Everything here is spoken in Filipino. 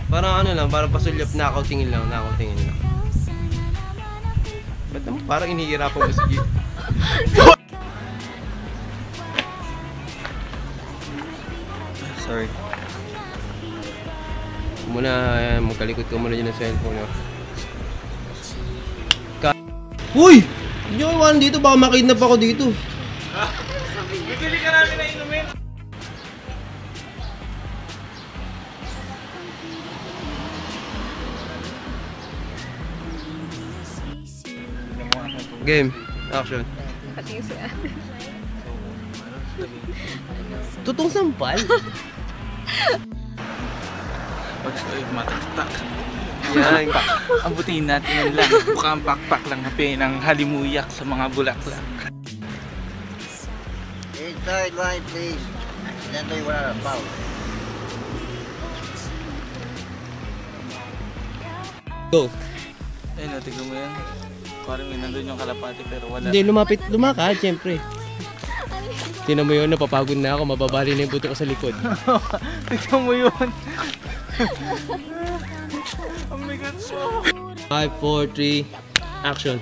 Parang ano lang, parang pasulyap na ako tingin lang, Ba't naman parang inihirapan mo sige? Sorry. Muna, magkalikot ka muna dyan ng cellphone. Uy! Hindi nyo iwanan dito, baka makidnap ako dito. Bibili ka namin na inumin. Game. Action. Patingin siya. Totoong sampal? Mataktak. Yan. Abutin natin yun lang. Mukhang pakpak lang hape ng halimuyak sa mga bulaklak. Inside line, please. Accidentally went out of foul. Go. Ayun, tignan mo yan. Parang may nandun yung kalapati pero wala. Hindi, lumakad, syempre. Tinan mo yun, napapagod na ako, mababali na yung buto ko sa likod. Tignan mo yun. Ang bigat mo. 5, 4, 3, action.